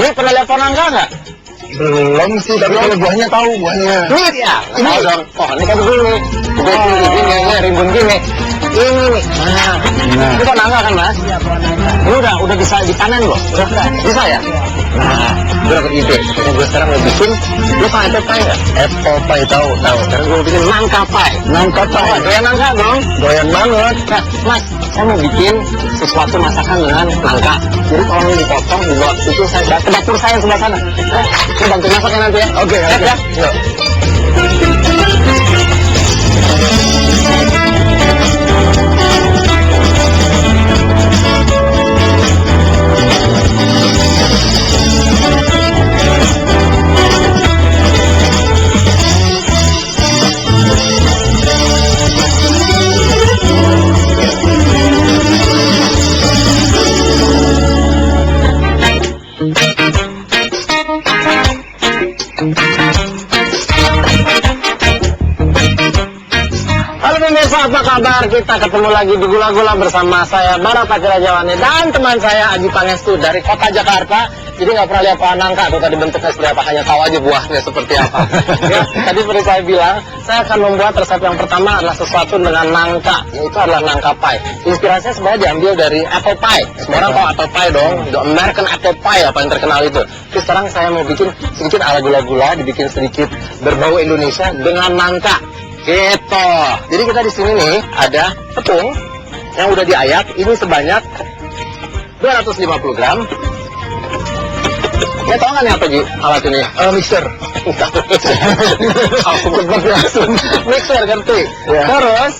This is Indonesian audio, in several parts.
Ini pernah lihat pohon nangka nggak? Belum sih, tapi kalau buahnya tahu buahnya. Ini ya, ini dong. Oh, ini kan gini, ini rimbun gini. Ini nih. Nah, itu kan nangka kan Mas? Iya, pohon nangka. Ini udah bisa dipanen loh. Bisa ya? Nah, gue dapet ide. Karena gue sekarang mau bikin, lu tau apple pie nggak? Apple pie tahu. Sekarang gue bikin nangka pie. Nangka pie. Doyan nangka dong? Doyan banget. Nah, Mas, saya mau bikin sesuatu masakan dengan nangka. Jadi kalau ini dipotong, dibawa itu saya ke dapur saya sebelah sana. Saya bantu masaknya nanti ya. Oke. Ya. Yuk. Halo pemirsa, apa kabar? Kita ketemu lagi di Gula-Gula bersama saya Barata Kirajawani dan teman saya Aji Pangestu dari kota Jakarta. Jadi nggak pernah lihat pohon nangka atau tadi bentuknya seperti apa, hanya tahu aja buahnya seperti apa. Ya, tadi seperti saya bilang, saya akan membuat resep yang pertama adalah sesuatu dengan nangka, yaitu adalah nangka pie. Inspirasinya sebenarnya diambil dari apple pie. Semua orang tahu apple pie dong, the American apple pie apa yang terkenal itu. Tapi sekarang saya mau bikin sedikit ala gula-gula, dibikin sedikit berbau Indonesia dengan nangka. Gitu. Jadi kita di sini nih ada tepung yang udah diayak. Ini sebanyak 250 gram. Ya tau nggak nih apa Ji alat ini? Mixer. Mixer ngerti. Ya. Terus,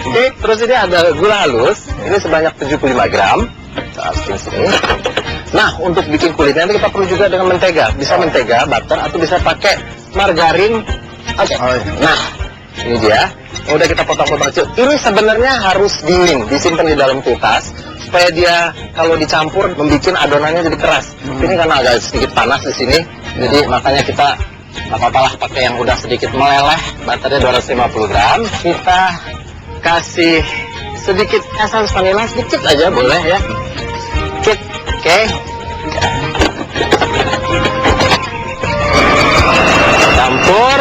oke, terus ini ada gula halus. Ini sebanyak 75 gram. Kita masukin sini. Nah, untuk bikin kulitnya nanti kita perlu juga dengan mentega. Bisa mentega, butter, atau bisa pakai margarin. Oke. Nah, ini dia. Udah kita potong-potong kecil. Ini sebenarnya harus dingin, disimpan di dalam kulkas supaya dia kalau dicampur membuat adonannya jadi keras. Ini karena agak sedikit panas di sini, jadi makanya kita nggak apa-apa lah pakai yang udah sedikit meleleh. Butternya 250 gram. Kita kasih sedikit essence vanilla, sedikit aja boleh ya. Sedikit, oke. Campur.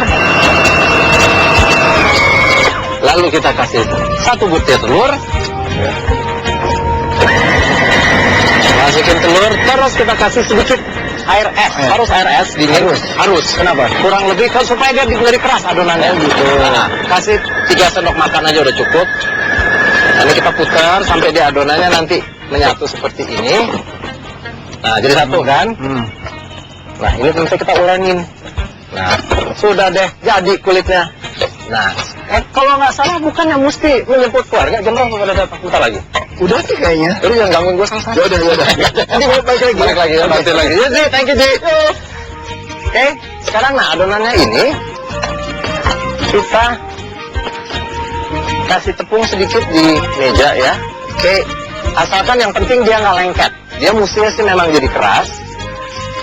Lalu kita kasih 1 butir telur. Masukin telur, terus kita kasih sedikit air es. Harus air es dingin. Harus. Kenapa? Kurang lebih kan supaya dia jadi keras adonannya gitu. Nah, kasih 3 sendok makan aja udah cukup. Lalu kita putar sampai dia adonannya nanti menyatu seperti ini. Nah, jadi satu kan? Nah, ini nanti kita ulangin. Nah, sudah deh jadi kulitnya. Nah, kalau nggak salah bukannya mesti menjemput keluarga, jam berapa pada datang? Bentar lagi. Udah sih kayaknya. Jadi jangan gangguin gue sama saya. Yaudah. Nanti balik lagi. Balik lagi, bantuin lagi. Ya, Ji, thank you, Ji. Oke, sekarang nah adonannya ini kita kasih tepung sedikit di meja ya. Oke, asalkan yang penting dia nggak lengket. Dia mestinya sih memang jadi keras.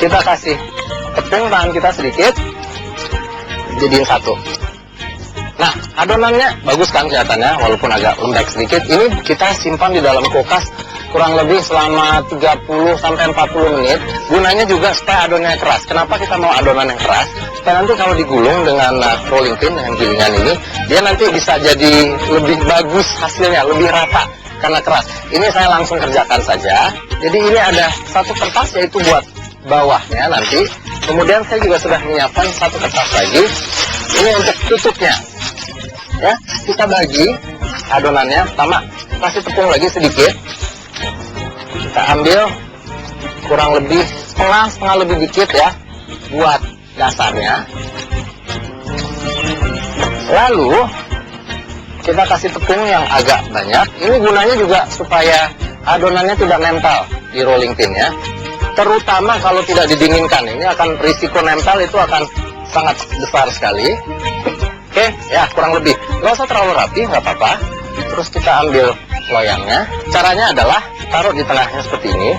Kita kasih tepung tangan kita sedikit, jadiin satu. Nah, adonannya bagus kan kelihatannya, walaupun agak lembek sedikit. Ini kita simpan di dalam kulkas kurang lebih selama 30-40 menit. Gunanya juga supaya adonannya keras. Kenapa kita mau adonan yang keras? Supaya nanti kalau digulung dengan rolling pin, dengan gilingan ini, dia nanti bisa jadi lebih bagus hasilnya, lebih rata karena keras. Ini saya langsung kerjakan saja. Jadi ini ada satu kertas yaitu buat bawahnya nanti. Kemudian saya juga sudah menyiapkan satu kertas lagi. Ini untuk tutupnya. Ya, kita bagi adonannya. Pertama, kasih tepung lagi sedikit. Kita ambil kurang lebih setengah lebih dikit ya, buat dasarnya. Lalu kita kasih tepung yang agak banyak. Ini gunanya juga supaya adonannya tidak nempel di rolling pin ya. Terutama kalau tidak didinginkan. Ini akan risiko nempel itu akan sangat besar sekali. Oke, ya kurang lebih. Nggak usah terlalu rapi, nggak apa-apa. Terus kita ambil loyangnya. Caranya adalah taruh di tengahnya seperti ini.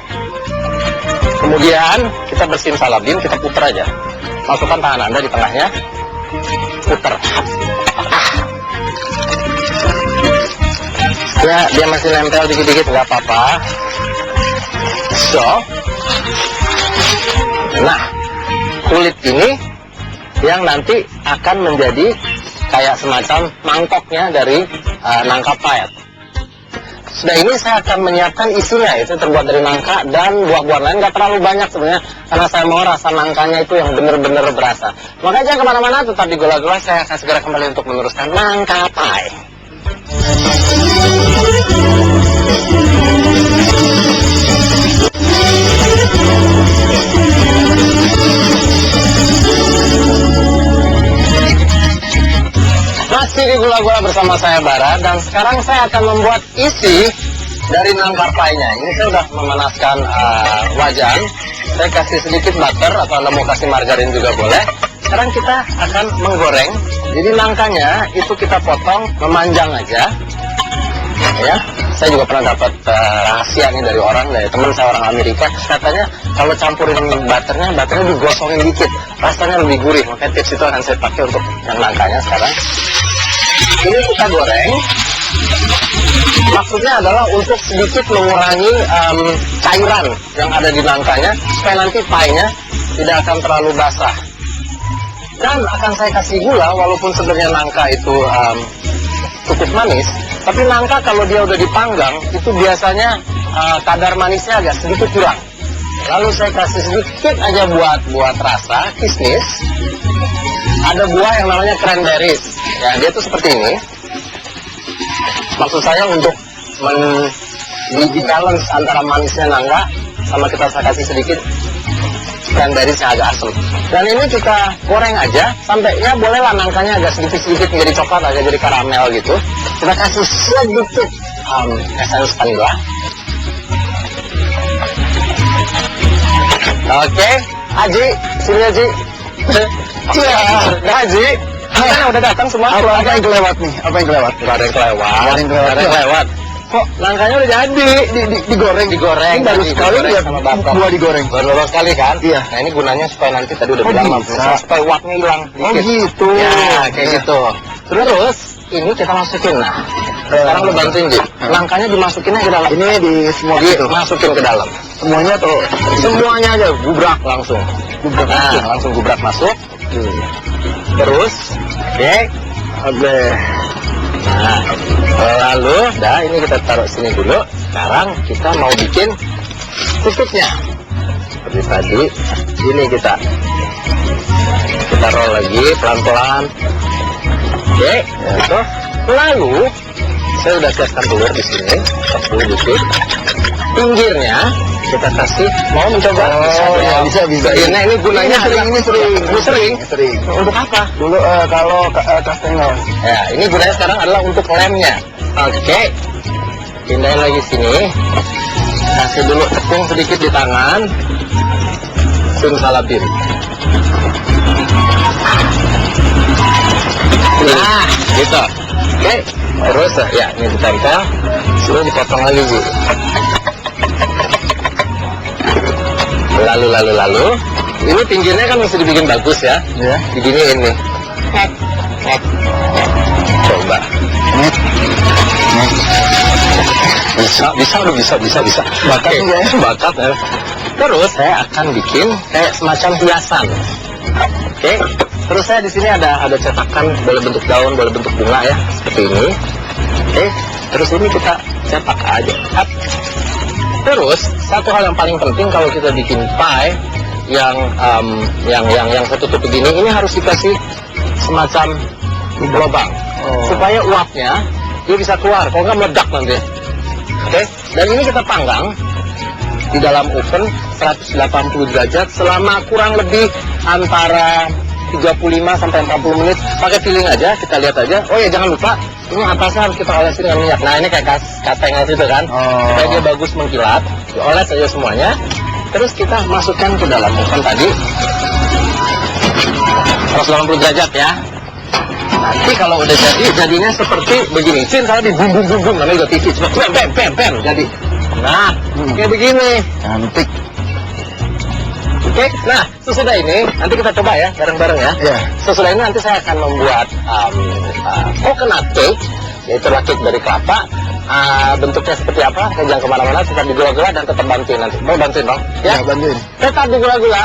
Kemudian kita bersihin salabim, kita putar aja. Masukkan tangan Anda di tengahnya. Putar. Ya, dia masih nempel dikit-dikit, nggak apa-apa. So, Nah, kulit ini yang nanti akan menjadi kayak semacam mangkoknya dari nangka pie. Sudah ini saya akan menyiapkan isinya, itu terbuat dari nangka dan buah-buahan lain, nggak terlalu banyak sebenarnya, karena saya mau rasa nangkanya itu yang benar-benar berasa. Makanya jangan kemana-mana, tetap di Gula-Gula, saya akan segera kembali untuk meneruskan nangka pie. Masih di Gula-Gula bersama saya Bara, dan sekarang saya akan membuat isi dari nangka pie-nya. Ini saya sudah memanaskan wajan. Saya kasih sedikit butter, atau Anda mau kasih margarin juga boleh. Sekarang kita akan menggoreng. Jadi nangkanya itu kita potong memanjang aja. Ya, saya juga pernah dapat rahasia nih dari teman saya orang Amerika. Katanya kalau campurin butternya digosongin dikit, rasanya lebih gurih. Makanya tips itu akan saya pakai untuk yang nangkanya sekarang. Ini kita goreng. Maksudnya adalah untuk sedikit mengurangi cairan yang ada di nangkanya, supaya nanti pie-nya tidak akan terlalu basah. Dan akan saya kasih gula, walaupun sebenarnya nangka itu cukup manis, tapi nangka kalau dia udah dipanggang, itu biasanya kadar manisnya agak sedikit kurang. Lalu saya kasih sedikit aja buat rasa, kismis. Ada buah yang namanya cranberries. Ya, dia tuh seperti ini. Maksud saya untuk balance antara manisnya nangka sama saya kasih sedikit cranberries yang agak asam. Dan ini kita goreng aja sampai ya bolehlah nangkanya agak sedikit menjadi coklat, agak jadi karamel gitu. Kita kasih sedikit essence vanilla. Oke, Haji, sini Haji. Iya, Haji. Udah datang semua. Apa yang kelewat nih? Apa yang kelewat? Gak ada yang kelewat. Kok nangkanya udah jadi? Digoreng. Ini baru sekali ya buah digoreng. Baru sekali kan? Iya. Nah ini gunanya supaya nanti tadi udah bilang supaya uapnya hilang dikit. Oh gitu. Ya, kayak gitu. Terus ini kita masukin. Nah, sekarang lu bantuin Ji. Nangkanya dimasukinnya ke dalam. Ini di semua gitu. Masukin ke dalam. Semuanya atau semuanya aja, gubrak langsung. Langsung gubrak masuk. Terus, oke. Nah, lalu, ini kita taruh sini dulu. Sekarang kita mau bikin tutupnya. Seperti tadi, ini kita roll lagi pelan-pelan. Oke, gitu. Lalu, saya udah siapkan telur di sini, 10 dikit. Pinggirnya kita kasih, mau mencoba? Bisa. Nah, ini gunanya sering. Untuk apa? Dulu kalau kastengel. Ya, ini gunanya sekarang adalah untuk lemnya. Oke. Pindahin lagi sini. Kasih dulu tepung sedikit di tangan. Simsalabim. Nah, gitu. Oke. Terus ya, ini ditempel. Lalu dipotong lagi, Bu. Lalu. Ini pinggirnya kan mesti dibikin bagus ya. Ya. Diginiin nih. Coba. Bisa. Bakat ya. Bakat ya. Terus saya akan bikin kayak semacam hiasan. Oke. Terus saya di sini ada cetakan, boleh bentuk daun, boleh bentuk bunga ya, seperti ini. Oke. Terus ini kita cetak aja. Terus satu hal yang paling penting kalau kita bikin pie yang tertutup begini, ini harus dikasih semacam lubang supaya uapnya dia bisa keluar, kalau nggak meledak nanti. Oke. Dan ini kita panggang di dalam oven 180 derajat selama kurang lebih antara 35 sampai 40 menit. Pakai feeling aja, kita lihat aja. Oh ya, jangan lupa ini atasnya harus kita olesin dengan minyak. Nah, ini kayak kastengel itu kan, supaya dia bagus mengkilat. Dioles aja semuanya. Terus kita masukkan ke dalam oven tadi 180 derajat ya. Nanti kalau udah jadinya seperti begini. Sin kalau dibum-bum, namanya udah tipis. Bam, jadi. Nah, kayak begini. Cantik. Oke, nah sesudah ini nanti kita coba ya bareng-bareng ya. Iya. Sesudah ini nanti saya akan membuat coconut cake, yaitu cake dari kelapa. Bentuknya seperti apa? Jangan kemana-mana, tetap di Gula-Gula dan tetap bantuin nanti. Mau bantuin Bang? Ya, bantuin. Tetap di Gula-Gula.